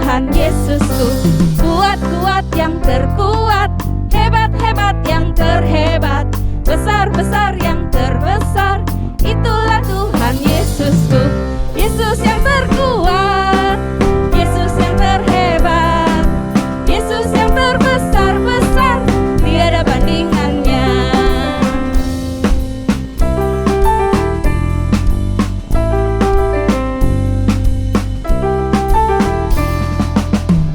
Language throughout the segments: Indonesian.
Tuhan Yesusku. Kuat-kuat yang terkuat, hebat-hebat yang terhebat, besar-besar yang terbesar, itulah Tuhan Yesusku. Yesus yang terkuat, Yesus yang terhebat, Yesus yang terbesar-besar, tiada bandingannya.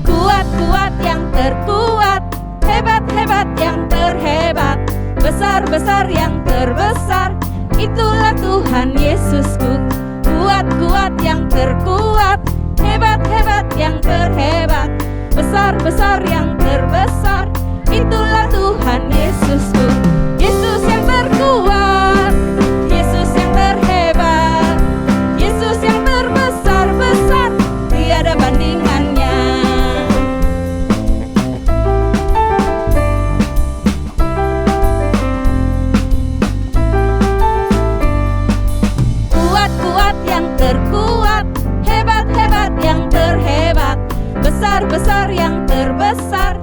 Kuat-kuat yang terkuat, hebat-hebat yang terhebat, besar-besar yang terbesar, itulah Tuhan Yesusku. Kuat-kuat yang terkuat, hebat-hebat yang terhebat, besar-besar yang terbesar, itulah Tuhan Yesusku. Yesus yang terkuat, Yesus yang terhebat, Yesus yang terbesar-besar, tiada bandingannya. Kuat-kuat yang terkuat, hebat-hebat yang terhebat, besar-besar yang terbesar,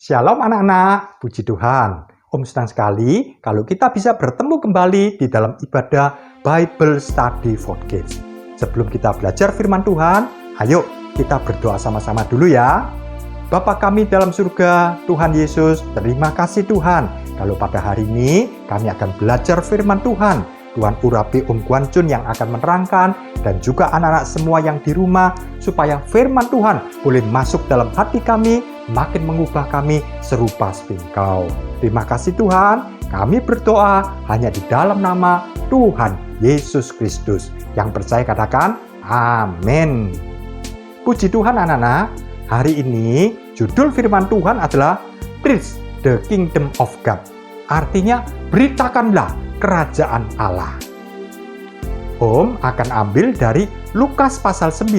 Shalom anak-anak, puji Tuhan. Om senang sekali kalau kita bisa bertemu kembali di dalam ibadah Bible Study for Kids. Sebelum kita belajar firman Tuhan, ayo kita berdoa sama-sama dulu ya. Bapa kami dalam surga, Tuhan Yesus, terima kasih Tuhan. Kalau pada hari ini kami akan belajar firman Tuhan. Tuhan urapi Om Guan Chun yang akan menerangkan dan juga anak-anak semua yang di rumah supaya firman Tuhan boleh masuk dalam hati kami, makin mengubah kami serupa seperti Engkau. Terima kasih Tuhan, kami berdoa hanya di dalam nama Tuhan Yesus Kristus. Yang percaya katakan amin. Puji Tuhan anak-anak, hari ini judul firman Tuhan adalah Preach the Kingdom of God. Artinya beritakanlah kerajaan Allah. Om akan ambil dari Lukas pasal 9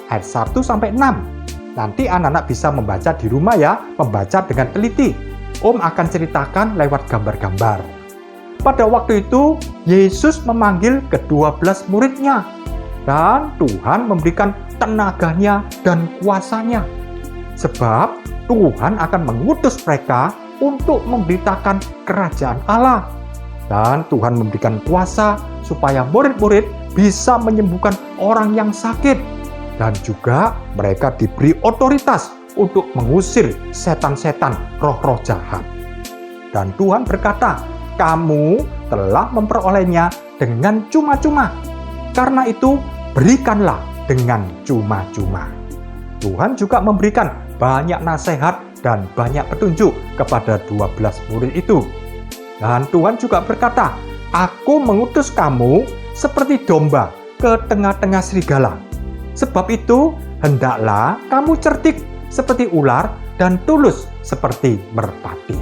ayat 1 sampai 6. Nanti anak-anak bisa membaca di rumah ya, membaca dengan teliti. Om akan ceritakan lewat gambar-gambar. Pada waktu itu, Yesus memanggil ke-12 muridnya. Dan Tuhan memberikan tenaganya dan kuasanya. Sebab Tuhan akan mengutus mereka untuk memberitakan kerajaan Allah. Dan Tuhan memberikan kuasa supaya murid-murid bisa menyembuhkan orang yang sakit. Dan juga mereka diberi otoritas untuk mengusir setan-setan, roh-roh jahat. Dan Tuhan berkata, kamu telah memperolehnya dengan cuma-cuma. Karena itu, berikanlah dengan cuma-cuma. Tuhan juga memberikan banyak nasihat dan banyak petunjuk kepada 12 murid itu. Dan Tuhan juga berkata, aku mengutus kamu seperti domba ke tengah-tengah serigala. Sebab itu, hendaklah kamu cerdik seperti ular dan tulus seperti merpati.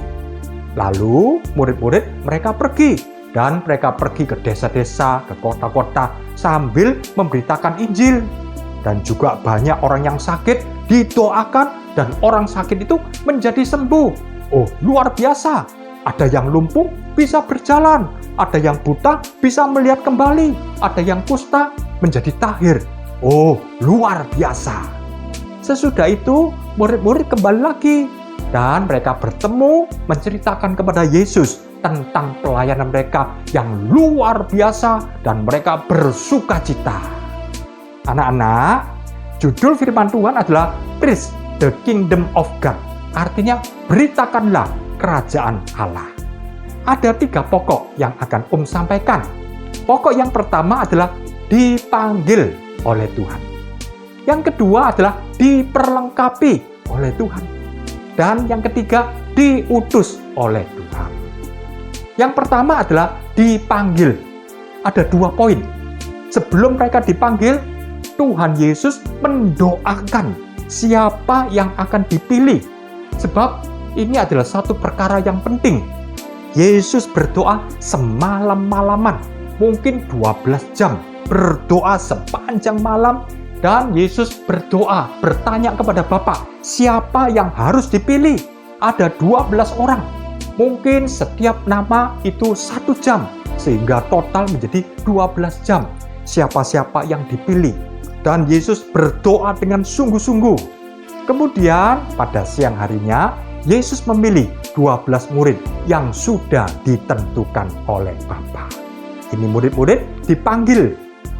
Lalu murid-murid mereka pergi. Dan mereka pergi ke desa-desa, ke kota-kota sambil memberitakan Injil. Dan juga banyak orang yang sakit didoakan dan orang sakit itu menjadi sembuh. Oh, luar biasa. Ada yang lumpuh bisa berjalan, ada yang buta bisa melihat kembali, ada yang kusta menjadi tahir. Oh, luar biasa. Sesudah itu, murid-murid kembali lagi dan mereka bertemu menceritakan kepada Yesus tentang pelayanan mereka yang luar biasa dan mereka bersukacita. Anak-anak, judul firman Tuhan adalah Preach the Kingdom of God. Artinya, beritakanlah kerajaan Allah. Ada 3 pokok yang akan Om sampaikan. Pokok yang pertama adalah dipanggil oleh Tuhan. Yang kedua adalah diperlengkapi oleh Tuhan. Dan yang ketiga, diutus oleh Tuhan. Yang pertama adalah dipanggil. Ada 2 poin. Sebelum mereka dipanggil, Tuhan Yesus mendoakan siapa yang akan dipilih. Sebab ini adalah satu perkara yang penting. Yesus berdoa semalam-malaman, mungkin 12 jam, berdoa sepanjang malam, dan Yesus berdoa, bertanya kepada Bapa, siapa yang harus dipilih? Ada 12 orang. Mungkin setiap nama itu 1 jam, sehingga total menjadi 12 jam. Siapa-siapa yang dipilih. Dan Yesus berdoa dengan sungguh-sungguh. Kemudian pada siang harinya, Yesus memilih 12 murid yang sudah ditentukan oleh Bapa. Ini murid-murid dipanggil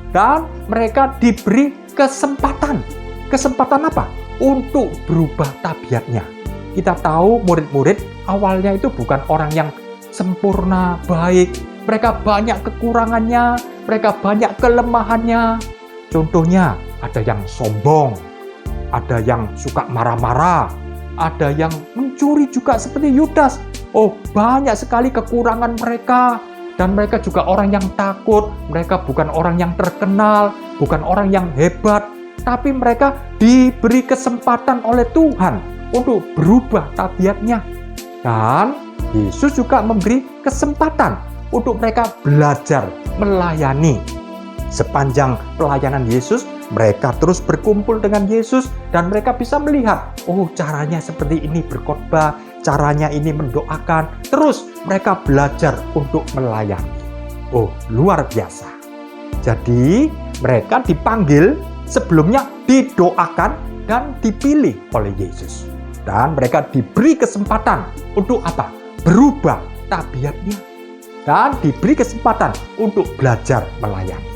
dan mereka diberi kesempatan. Kesempatan apa? Untuk berubah tabiatnya. Kita tahu murid-murid awalnya itu bukan orang yang sempurna, baik. Mereka banyak kekurangannya, mereka banyak kelemahannya. Contohnya, ada yang sombong, ada yang suka marah-marah, ada yang mencuri juga seperti Yudas. Oh, banyak sekali kekurangan mereka. Dan mereka juga orang yang takut. Mereka bukan orang yang terkenal, bukan orang yang hebat. Tapi mereka diberi kesempatan oleh Tuhan untuk berubah tabiatnya. Dan Yesus juga memberi kesempatan untuk mereka belajar melayani. Sepanjang pelayanan Yesus, mereka terus berkumpul dengan Yesus dan mereka bisa melihat, oh caranya seperti ini berkhotbah, caranya ini mendoakan. Terus mereka belajar untuk melayani. Oh, luar biasa. Jadi mereka dipanggil, sebelumnya didoakan dan dipilih oleh Yesus. Dan mereka diberi kesempatan untuk apa? Berubah tabiatnya. Dan diberi kesempatan untuk belajar melayani.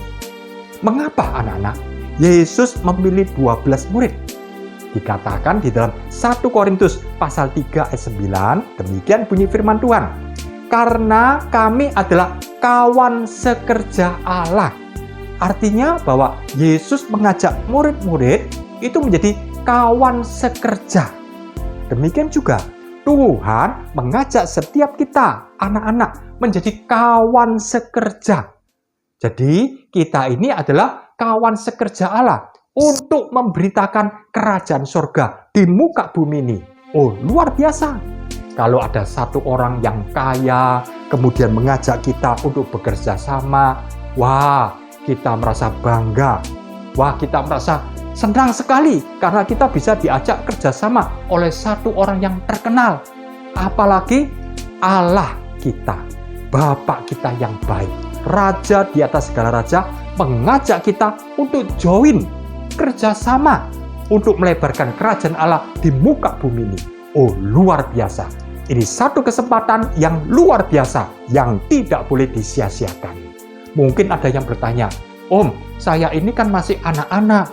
Mengapa anak-anak Yesus memilih 12 murid? Dikatakan di dalam 1 Korintus pasal 3 ayat 9, demikian bunyi firman Tuhan. Karena kami adalah kawan sekerja Allah. Artinya bahwa Yesus mengajak murid-murid itu menjadi kawan sekerja. Demikian juga Tuhan mengajak setiap kita, anak-anak, menjadi kawan sekerja. Jadi kita ini adalah kawan sekerja Allah untuk memberitakan kerajaan surga di muka bumi ini. Oh, luar biasa. Kalau ada satu orang yang kaya, kemudian mengajak kita untuk bekerja sama, wah, kita merasa bangga. Wah, kita merasa senang sekali karena kita bisa diajak kerjasama oleh satu orang yang terkenal. Apalagi Allah kita, Bapa kita yang baik, Raja di atas segala raja, mengajak kita untuk join kerjasama untuk melebarkan kerajaan Allah di muka bumi ini. Oh, luar biasa. Ini satu kesempatan yang luar biasa yang tidak boleh disia-siakan. Mungkin ada yang bertanya, Om, saya ini kan masih anak-anak.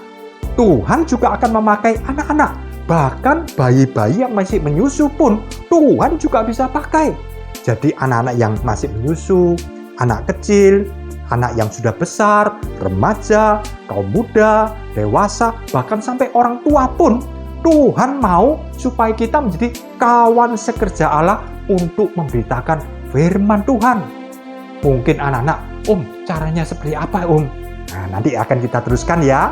Tuhan juga akan memakai anak-anak. Bahkan bayi-bayi yang masih menyusu pun Tuhan juga bisa pakai. Jadi anak-anak yang masih menyusu, anak kecil, anak yang sudah besar, remaja, kaum muda, dewasa, bahkan sampai orang tua pun Tuhan mau supaya kita menjadi kawan sekerja Allah untuk memberitakan firman Tuhan. Mungkin anak-anak, Om, caranya seperti apa, Om? Nah, nanti akan kita teruskan ya.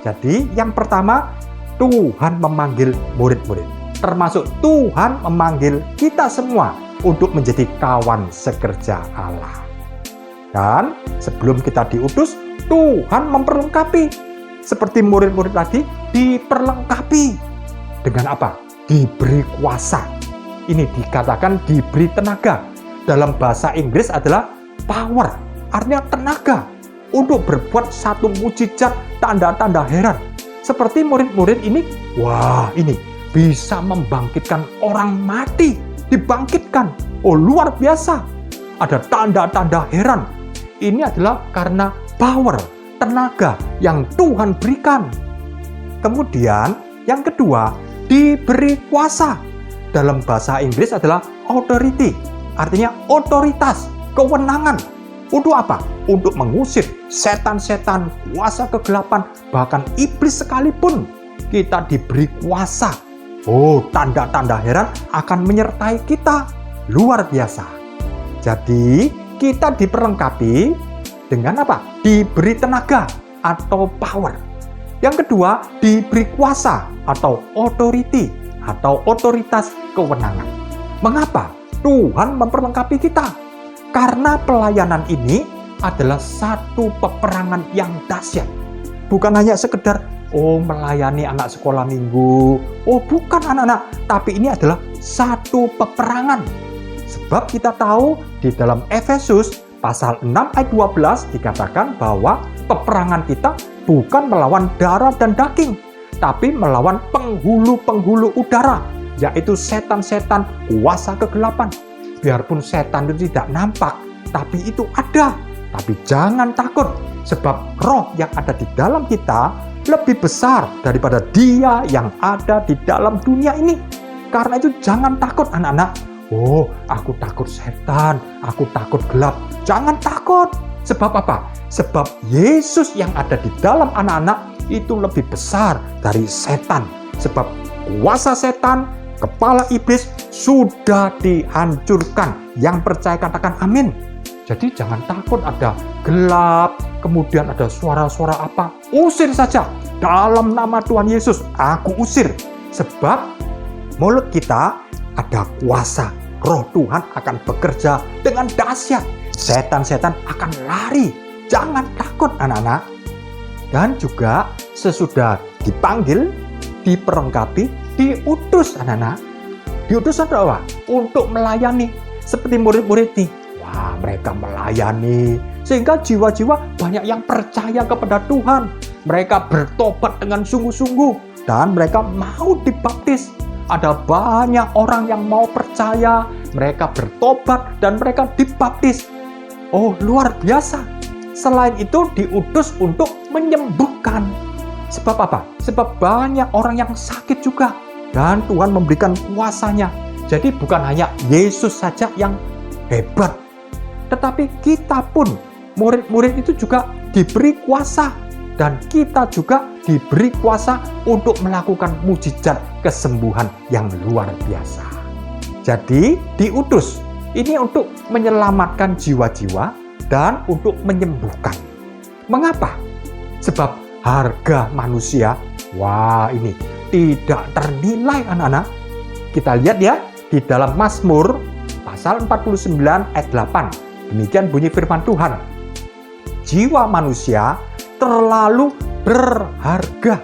Jadi yang pertama, Tuhan memanggil murid-murid. Termasuk Tuhan memanggil kita semua untuk menjadi kawan sekerja Allah. Dan sebelum kita diutus, Tuhan memperlengkapi. Seperti murid-murid tadi, diperlengkapi. Dengan apa? Diberi kuasa. Ini dikatakan diberi tenaga. Dalam bahasa Inggris adalah power. Artinya tenaga. Untuk berbuat satu mujizat, tanda-tanda heran. Seperti murid-murid ini, wah ini bisa membangkitkan orang mati. Dibangkitkan. Oh, luar biasa. Ada tanda-tanda heran. Ini adalah karena power, tenaga yang Tuhan berikan. Kemudian yang kedua, diberi kuasa. Dalam bahasa Inggris adalah authority. Artinya otoritas, kewenangan. Untuk apa? Untuk mengusir setan-setan, kuasa kegelapan, bahkan iblis sekalipun. Kita diberi kuasa. Oh, tanda-tanda heran akan menyertai kita. Luar biasa. Jadi, kita diperlengkapi dengan apa? Diberi tenaga atau power. Yang kedua, diberi kuasa atau authority atau otoritas kewenangan. Mengapa? Tuhan memperlengkapi kita. Karena pelayanan ini adalah satu peperangan yang dahsyat. Bukan hanya sekedar, melayani anak sekolah minggu. Bukan anak-anak. Tapi ini adalah satu peperangan. Sebab kita tahu di dalam Efesus pasal 6 ayat 12 dikatakan bahwa peperangan kita bukan melawan darah dan daging, tapi melawan penghulu-penghulu udara, yaitu setan-setan kuasa kegelapan. Biarpun setan itu tidak nampak, tapi itu ada. Tapi jangan takut, sebab roh yang ada di dalam kita lebih besar daripada dia yang ada di dalam dunia ini. Karena itu jangan takut anak-anak. Aku takut setan, aku takut gelap. Jangan takut. Sebab apa? Sebab Yesus yang ada di dalam anak-anak itu lebih besar dari setan. Sebab kuasa setan, kepala iblis sudah dihancurkan. Yang percaya katakan amin. Jadi jangan takut ada gelap, kemudian ada suara-suara apa. Usir saja. Dalam nama Tuhan Yesus, aku usir. Sebab mulut kita ada kuasa. Roh Tuhan akan bekerja dengan dahsyat. Setan-setan akan lari. Jangan takut anak-anak. Dan juga sesudah dipanggil, diperlengkapi, diutus anak-anak. Diutus adalah untuk melayani. Seperti murid-murid ini. Wah, mereka melayani. Sehingga jiwa-jiwa banyak yang percaya kepada Tuhan. Mereka bertobat dengan sungguh-sungguh. Dan mereka mau dibaptis. ada banyak orang yang mau percaya, mereka bertobat, dan mereka dibaptis. Oh, luar biasa. Selain itu diutus untuk menyembuhkan. Sebab apa? Sebab banyak orang yang sakit juga. Dan Tuhan memberikan kuasanya. Jadi bukan hanya Yesus saja yang hebat. Tetapi kita pun, murid-murid itu juga diberi kuasa. Dan kita juga diberi kuasa untuk melakukan mujizat kesembuhan yang luar biasa. Jadi diutus. Ini untuk menyelamatkan jiwa-jiwa dan untuk menyembuhkan. Mengapa? Sebab harga manusia, wah ini tidak ternilai anak-anak. Kita lihat ya di dalam Mazmur pasal 49 ayat 8. Demikian bunyi firman Tuhan. Jiwa manusia terlalu berharga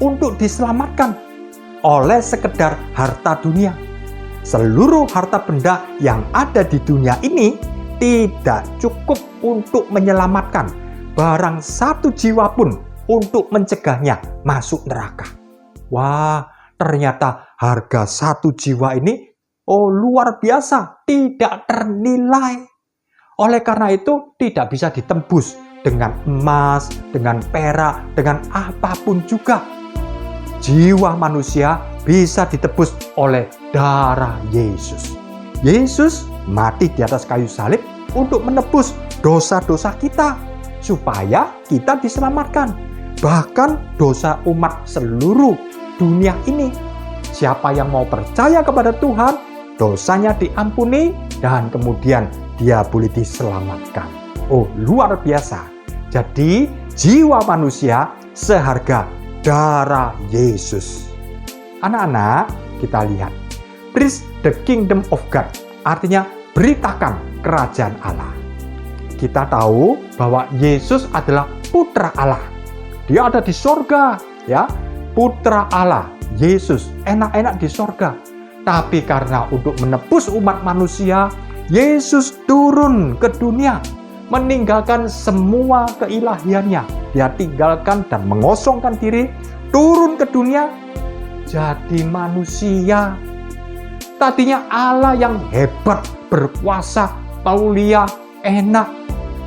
untuk diselamatkan oleh sekedar harta dunia. Seluruh harta benda yang ada di dunia ini tidak cukup untuk menyelamatkan barang satu jiwa pun untuk mencegahnya masuk neraka. Wah, ternyata harga satu jiwa ini luar biasa, tidak ternilai. Oleh karena itu tidak bisa ditembus dengan emas, dengan perak, dengan apapun juga. Jiwa manusia bisa ditebus oleh darah Yesus. Yesus mati di atas kayu salib untuk menebus dosa-dosa kita, supaya kita diselamatkan. Bahkan dosa umat seluruh dunia ini. Siapa yang mau percaya kepada Tuhan, dosanya diampuni, dan kemudian dia boleh diselamatkan. Oh, luar biasa. Jadi, jiwa manusia seharga darah Yesus. Anak-anak, kita lihat. Preach the kingdom of God. Artinya, beritakan kerajaan Allah. Kita tahu bahwa Yesus adalah putra Allah. Dia ada di sorga, ya. Putra Allah, Yesus, enak-enak di sorga. Tapi karena untuk menebus umat manusia, Yesus turun ke dunia, meninggalkan semua keilahiannya. Dia tinggalkan dan mengosongkan diri, turun ke dunia, jadi manusia. Tadinya Allah yang hebat, berkuasa, mulia, enak,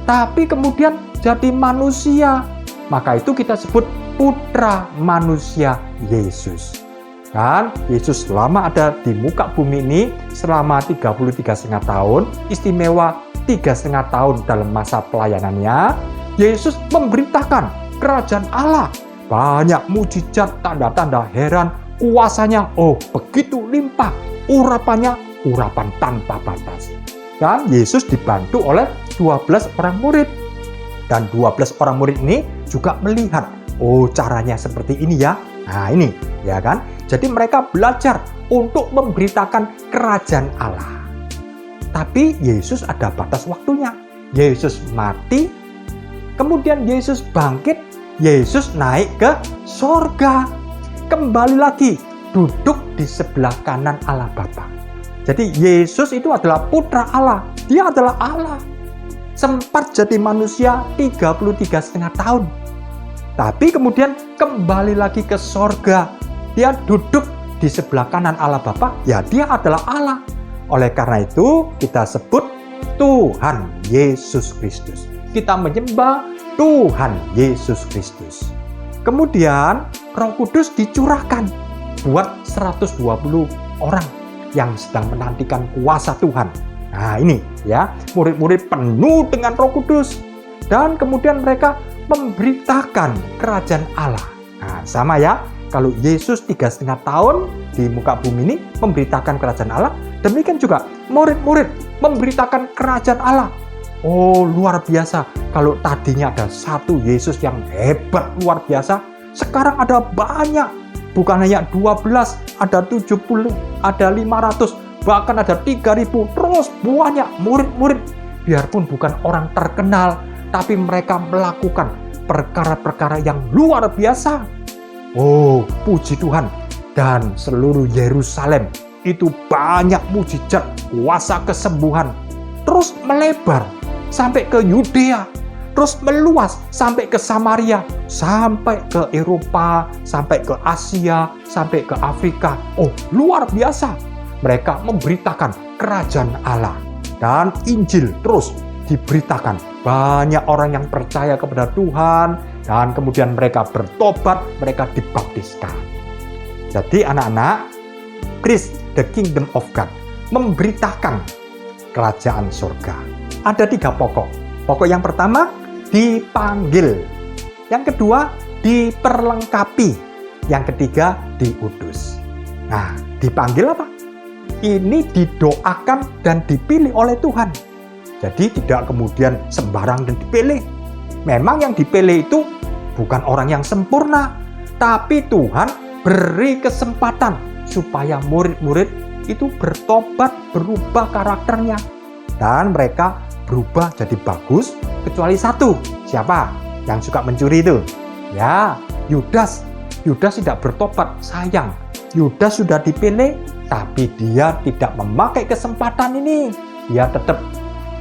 tapi kemudian jadi manusia. Maka itu kita sebut putra manusia Yesus. Dan Yesus selama ada di muka bumi ini selama 33,5 tahun, istimewa 3,5 tahun dalam masa pelayanannya, Yesus memberitakan kerajaan Allah. Banyak mujizat, tanda-tanda heran, kuasanya begitu limpah, urapannya urapan tanpa batas. Dan Yesus dibantu oleh 12 orang murid. Dan 12 orang murid ini juga melihat, caranya seperti ini ya. Nah ini, ya kan? Jadi mereka belajar untuk memberitakan kerajaan Allah. Tapi Yesus ada batas waktunya. Yesus mati, kemudian Yesus bangkit, Yesus naik ke sorga. Kembali lagi, duduk di sebelah kanan Allah Bapa. Jadi Yesus itu adalah putra Allah. Dia adalah Allah. Sempat jadi manusia 33,5 tahun. Tapi kemudian kembali lagi ke sorga. Dia duduk di sebelah kanan Allah Bapa. Ya, dia adalah Allah. Oleh karena itu kita sebut Tuhan Yesus Kristus. Kita menyembah Tuhan Yesus Kristus. Kemudian Roh Kudus dicurahkan buat 120 orang yang sedang menantikan kuasa Tuhan. Nah ini ya, murid-murid penuh dengan Roh Kudus. Dan kemudian mereka memberitakan kerajaan Allah. Nah sama ya, kalau Yesus 3,5 tahun di muka bumi ini memberitakan kerajaan Allah, demikian juga murid-murid memberitakan kerajaan Allah. Oh luar biasa, kalau tadinya ada satu Yesus yang hebat luar biasa, sekarang ada banyak. Bukan hanya 12, ada 70, ada 500, bahkan ada 3.000, terus banyak murid-murid. Biarpun bukan orang terkenal, tapi mereka melakukan perkara-perkara yang luar biasa. Oh, puji Tuhan. Dan seluruh Yerusalem itu banyak mujizat, kuasa kesembuhan. Terus melebar sampai ke Yudea, terus meluas sampai ke Samaria, sampai ke Eropa, sampai ke Asia, sampai ke Afrika. Oh, luar biasa. Mereka memberitakan kerajaan Allah. Dan Injil terus diberitakan. Banyak orang yang percaya kepada Tuhan, dan kemudian mereka bertobat, mereka dibaptiskan. Jadi anak-anak, preach the kingdom of God, memberitakan kerajaan surga. Ada 3 pokok. Pokok yang pertama, dipanggil. Yang kedua, diperlengkapi. Yang ketiga, diutus. Nah, dipanggil apa? Ini didoakan dan dipilih oleh Tuhan. Jadi tidak kemudian sembarang dan dipilih. Memang yang dipilih itu bukan orang yang sempurna, tapi Tuhan beri kesempatan supaya murid-murid itu bertobat, berubah karakternya. Dan mereka berubah jadi bagus, kecuali satu. Siapa? Yang suka mencuri itu. Ya, Yudas. Yudas tidak bertobat, sayang. Yudas sudah dipilih, tapi dia tidak memakai kesempatan ini. Dia tetap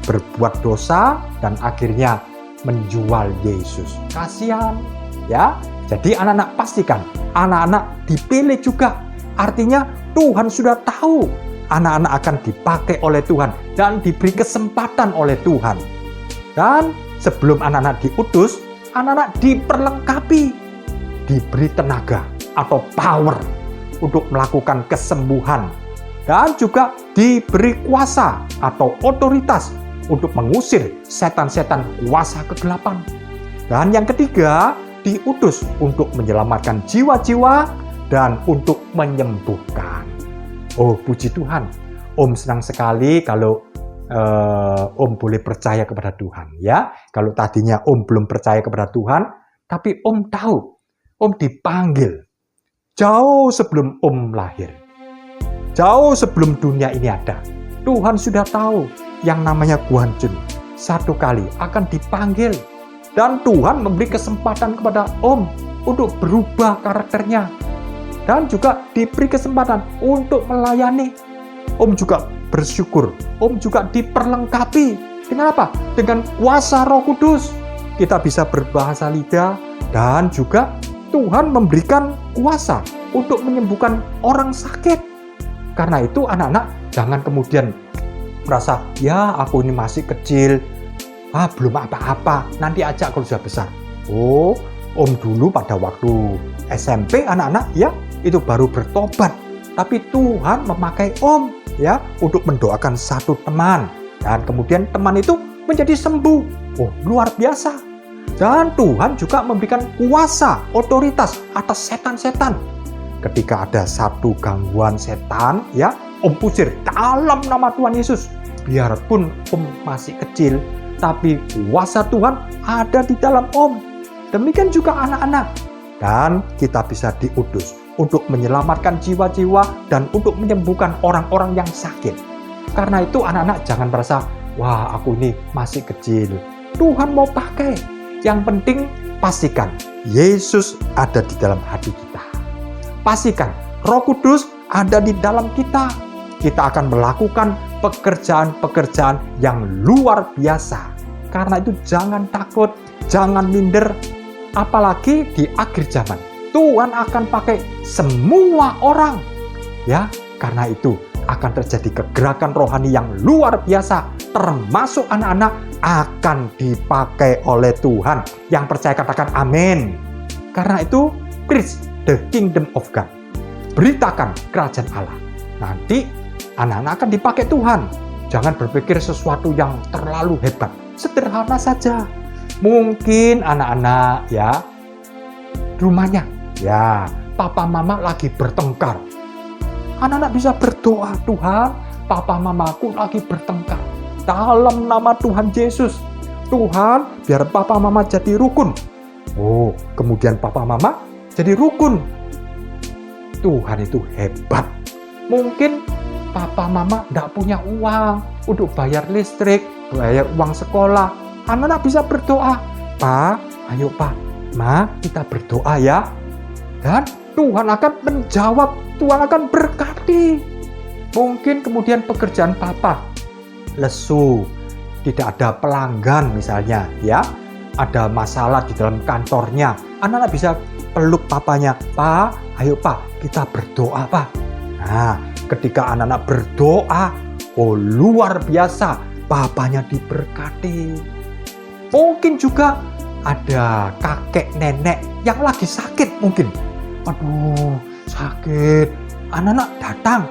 berbuat dosa dan akhirnya menjual Yesus. Kasihan, ya. Jadi anak-anak pastikan, anak-anak dipilih juga. Artinya Tuhan sudah tahu anak-anak akan dipakai oleh Tuhan dan diberi kesempatan oleh Tuhan. Dan sebelum anak-anak diutus, anak-anak diperlengkapi, diberi tenaga atau power untuk melakukan kesembuhan, dan juga diberi kuasa atau otoritas untuk mengusir setan-setan kuasa kegelapan. Dan yang ketiga, diutus untuk menyelamatkan jiwa-jiwa dan untuk menyembuhkan. Oh, puji Tuhan. Om senang sekali kalau Om boleh percaya kepada Tuhan, ya. Kalau tadinya Om belum percaya kepada Tuhan, tapi Om tahu Om dipanggil jauh sebelum Om lahir. Jauh sebelum dunia ini ada. Tuhan sudah tahu yang namanya Guan Jun satu kali akan dipanggil. Dan Tuhan memberi kesempatan kepada Om untuk berubah karakternya. Dan juga diberi kesempatan untuk melayani. Om juga bersyukur. Om juga diperlengkapi. Kenapa? Dengan kuasa Roh Kudus. Kita bisa berbahasa lidah dan juga Tuhan memberikan kuasa untuk menyembuhkan orang sakit. Karena itu anak-anak jangan kemudian merasa, ya aku ini masih kecil, belum apa-apa, nanti aja kalau sudah besar. Oh, Om dulu pada waktu SMP anak-anak ya, itu baru bertobat. Tapi Tuhan memakai Om ya untuk mendoakan satu teman. Dan kemudian teman itu menjadi sembuh. Oh, luar biasa. Dan Tuhan juga memberikan kuasa, otoritas atas setan-setan. Ketika ada satu gangguan setan, ya, Om usir dalam nama Tuhan Yesus. Biarpun Om masih kecil, tapi kuasa Tuhan ada di dalam Om. Demikian juga anak-anak. Dan kita bisa diutus untuk menyelamatkan jiwa-jiwa dan untuk menyembuhkan orang-orang yang sakit. Karena itu anak-anak jangan merasa, wah aku ini masih kecil. Tuhan mau pakai. Yang penting pastikan Yesus ada di dalam hati kita. Pastikan Roh Kudus ada di dalam kita. Kita akan melakukan pekerjaan-pekerjaan yang luar biasa. Karena itu jangan takut, jangan minder. Apalagi di akhir zaman. Tuhan akan pakai semua orang. Ya, karena itu akan terjadi kegerakan rohani yang luar biasa. Termasuk anak-anak akan dipakai oleh Tuhan. Yang percaya katakan amin. Karena itu, preach the kingdom of God. Beritakan kerajaan Allah. Nanti anak-anak akan dipakai Tuhan. Jangan berpikir sesuatu yang terlalu hebat. Sederhana saja. Mungkin anak-anak ya, rumahnya ya, papa mama lagi bertengkar. Anak-anak bisa berdoa, Tuhan, papa mamaku lagi bertengkar. Dalam nama Tuhan Yesus, Tuhan, biar papa mama jadi rukun. Oh, kemudian papa mama jadi rukun. Tuhan itu hebat. Mungkin papa mama tidak punya uang untuk bayar listrik, bayar uang sekolah. Anak-anak bisa berdoa. Pak, ayo Pak, Ma, kita berdoa ya. Dan Tuhan akan menjawab, Tuhan akan berkati. Mungkin kemudian pekerjaan papa lesu, tidak ada pelanggan misalnya ya. ada masalah di dalam kantornya, anak-anak bisa peluk papanya. Pak, ayo Pak, kita berdoa Pak. Nah, ketika anak-anak berdoa, oh luar biasa, papanya diberkati. Mungkin juga ada kakek nenek yang lagi sakit mungkin. Aduh, sakit. Anak-anak datang.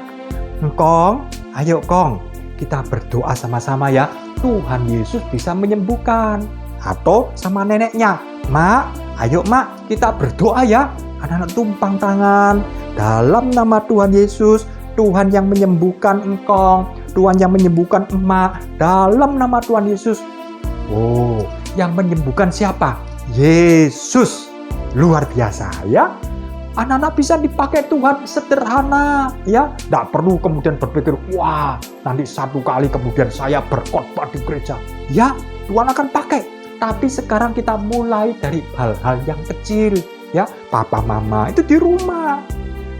Kong, ayo Kong, kita berdoa sama-sama ya. Tuhan Yesus bisa menyembuhkan. Atau sama neneknya, Mak, ayo Mak, kita berdoa ya. Anak-anak tumpang tangan. Dalam nama Tuhan Yesus, Tuhan yang menyembuhkan engkong, Tuhan yang menyembuhkan emak. Dalam nama Tuhan Yesus. Oh, yang menyembuhkan siapa? Yesus. Luar biasa ya. Anak-anak bisa dipakai Tuhan sederhana ya. Tidak perlu kemudian berpikir, wah nanti satu kali kemudian saya berkhotbah di gereja. Ya, Tuhan akan pakai. Tapi sekarang kita mulai dari hal-hal yang kecil ya. Papa mama itu di rumah.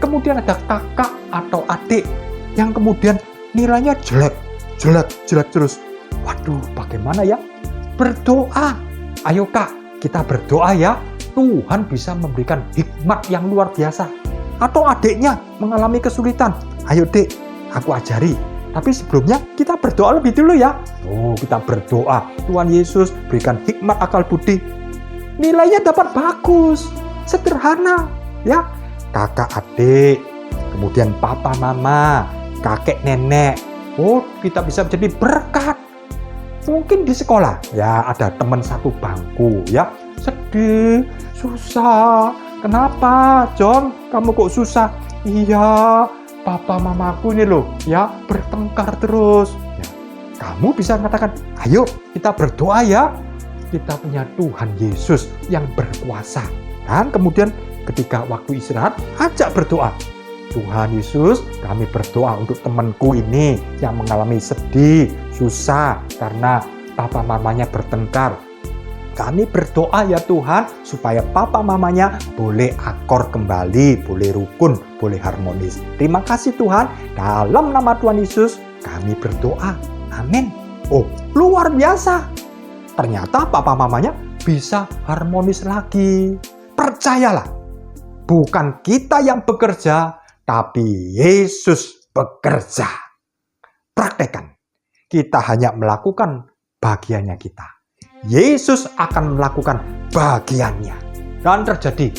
Kemudian ada kakak atau adik yang kemudian nilainya jelek terus. Waduh, bagaimana ya? Berdoa. Ayo Kak, kita berdoa ya. Tuhan bisa memberikan hikmat yang luar biasa. Atau adiknya mengalami kesulitan. Ayo Dek, aku ajari. Tapi sebelumnya kita berdoa lebih dulu ya. Oh, kita berdoa. Tuhan Yesus berikan hikmat akal budi. Nilainya dapat bagus. Sederhana ya. Kakak adik, kemudian papa mama, kakek nenek. Oh, kita bisa menjadi berkat. Mungkin di sekolah ya ada teman satu bangku ya. Sedih, susah. Kenapa John? Kamu kok susah? Iya, papa mamaku ini loh ya bertengkar terus ya. Kamu bisa mengatakan, ayo kita berdoa ya. Kita punya Tuhan Yesus yang berkuasa. Dan kemudian ketika waktu istirahat, ajak berdoa. Tuhan Yesus, kami berdoa untuk temanku ini yang mengalami sedih, susah karena papa mamanya bertengkar. Kami berdoa ya Tuhan supaya papa mamanya boleh akor kembali, boleh rukun, boleh harmonis. Terima kasih Tuhan, dalam nama Tuhan Yesus kami berdoa. Amin. Oh, luar biasa. Ternyata papa mamanya bisa harmonis lagi. Percayalah, bukan kita yang bekerja, tapi Yesus bekerja. Praktekkan. Kita hanya melakukan bagiannya kita. Yesus akan melakukan bagiannya. Dan terjadi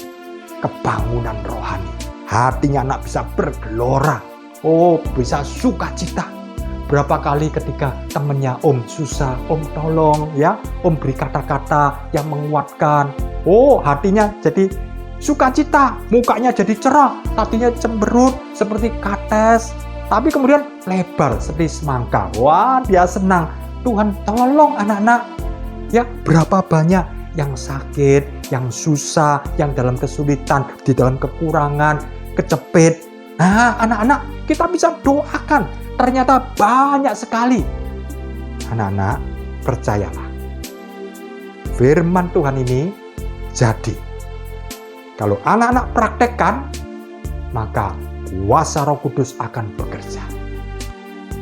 kebangunan rohani. Hatinya anak bisa bergelora. Oh, bisa sukacita. Berapa kali ketika temannya Om susah, Om tolong ya. Om beri kata-kata yang menguatkan. Oh, hatinya jadi sukacita. Mukanya jadi cerah. Tadinya cemberut seperti kates. Tapi kemudian lebar seperti semangka. Wah, dia senang. Tuhan tolong anak-anak. Ya, berapa banyak yang sakit, yang susah, yang dalam kesulitan, di dalam kekurangan, kecepit. Nah, anak-anak, kita bisa doakan. Ternyata banyak sekali. Anak-anak, percayalah. Firman Tuhan ini jadi. Kalau anak-anak praktekkan, maka kuasa Roh Kudus akan bekerja.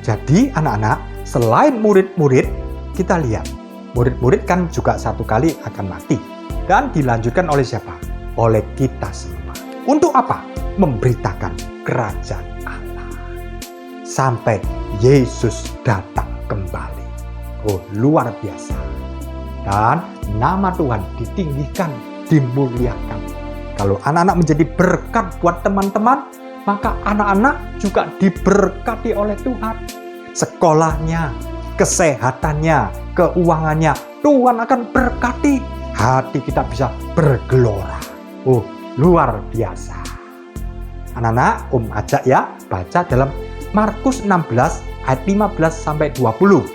Jadi, anak-anak, selain murid-murid, kita lihat. Murid-murid kan juga satu kali akan mati. Dan dilanjutkan oleh siapa? Oleh kita semua. Untuk apa? Memberitakan kerajaan Allah. Sampai Yesus datang kembali. Oh, luar biasa. Dan nama Tuhan ditinggikan, dimuliakan. Kalau anak-anak menjadi berkat buat teman-teman, maka anak-anak juga diberkati oleh Tuhan. Sekolahnya, kesehatannya, keuangannya, Tuhan akan berkati. Hati kita bisa bergelora. Oh, luar biasa. Anak-anak, Om ajak ya, baca dalam Markus 16 ayat 15 sampai 20.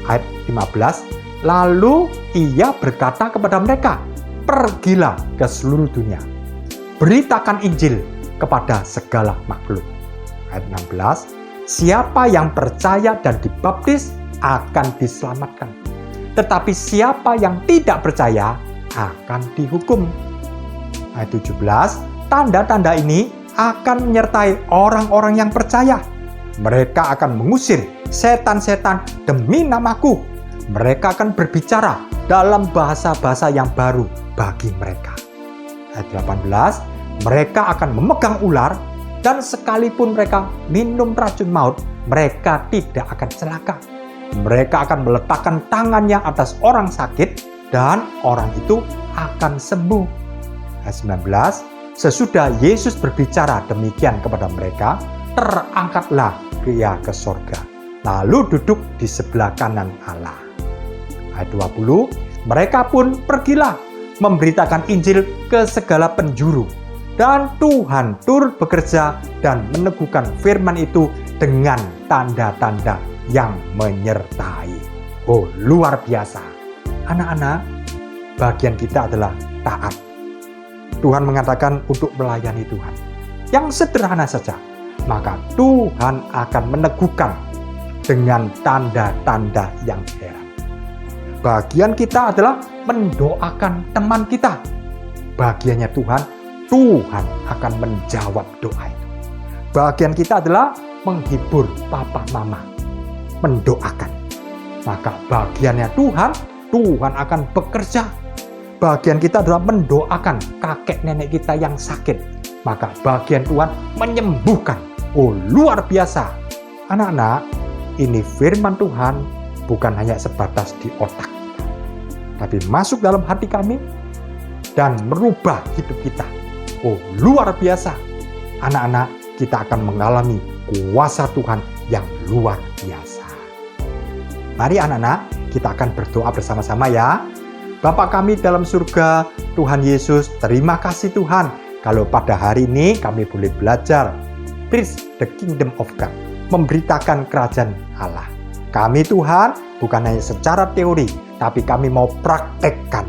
Ayat 15, lalu ia berkata kepada mereka, pergilah ke seluruh dunia. Beritakan Injil kepada segala makhluk. Ayat 16, siapa yang percaya dan dibaptis akan diselamatkan. Tetapi siapa yang tidak percaya akan dihukum. Ayat 17, tanda-tanda ini akan menyertai orang-orang yang percaya. Mereka akan mengusir setan-setan demi namaku. Mereka akan berbicara dalam bahasa-bahasa yang baru bagi mereka. Ayat 18, mereka akan memegang ular dan sekalipun mereka minum racun maut, mereka tidak akan celaka. Mereka akan meletakkan tangannya atas orang sakit dan orang itu akan sembuh. Ayat 19, sesudah Yesus berbicara demikian kepada mereka, terangkatlah Ia ke sorga, lalu duduk di sebelah kanan Allah. Ayat 20, mereka pun pergilah memberitakan Injil ke segala penjuru, dan Tuhan turut bekerja dan meneguhkan firman itu dengan tanda-tanda yang menyertai. Oh, luar biasa. Anak-anak, bagian kita adalah taat. Tuhan mengatakan untuk melayani Tuhan. Yang sederhana saja, maka Tuhan akan meneguhkan dengan tanda-tanda yang heran. Bagian kita adalah mendoakan teman kita. Bagiannya Tuhan akan menjawab doa itu. Bagian kita adalah menghibur papa mama, mendoakan. Maka bagiannya Tuhan akan bekerja. Bagian kita adalah mendoakan kakek nenek kita yang sakit. Maka bagian Tuhan menyembuhkan. Oh, luar biasa. Anak-anak, ini firman Tuhan bukan hanya sebatas di otak, tapi masuk dalam hati kami dan merubah hidup kita. Oh, luar biasa. Anak-anak, kita akan mengalami kuasa Tuhan yang luar biasa. Mari anak-anak, kita akan berdoa bersama-sama ya. Bapa kami dalam surga, Tuhan Yesus, terima kasih Tuhan. Kalau pada hari ini kami boleh belajar preach the kingdom of God, memberitakan kerajaan Allah. Kami Tuhan bukan hanya secara teori, tapi kami mau praktekkan.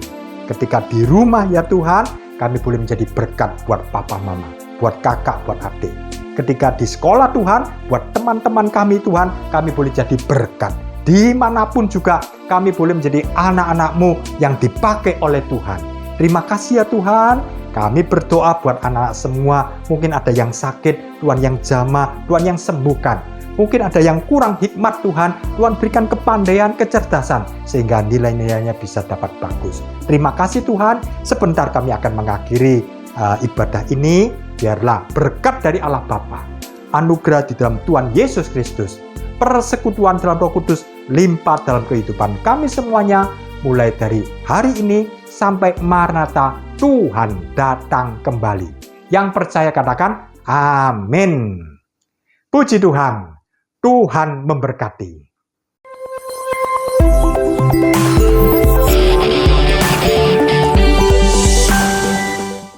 Ketika di rumah ya Tuhan, kami boleh menjadi berkat buat papa mama, buat kakak, buat adik. Ketika di sekolah Tuhan, buat teman-teman kami Tuhan, kami boleh jadi berkat. Dimanapun juga kami boleh menjadi anak-anak-Mu yang dipakai oleh Tuhan. Terima kasih ya Tuhan. Kami berdoa buat anak-anak semua. Mungkin ada yang sakit, Tuhan yang jamah, Tuhan yang sembuhkan. Mungkin ada yang kurang hikmat Tuhan, Tuhan berikan kepandaian, kecerdasan, sehingga nilai-nilainya bisa dapat bagus. Terima kasih Tuhan. Sebentar kami akan mengakhiri ibadah ini. Biarlah berkat dari Allah Bapa, anugerah di dalam Tuhan Yesus Kristus, persekutuan dalam Roh Kudus limpah dalam kehidupan kami semuanya, mulai dari hari ini sampai Maranatha, Tuhan datang kembali. Yang percaya katakan amin. Puji Tuhan, Tuhan memberkati.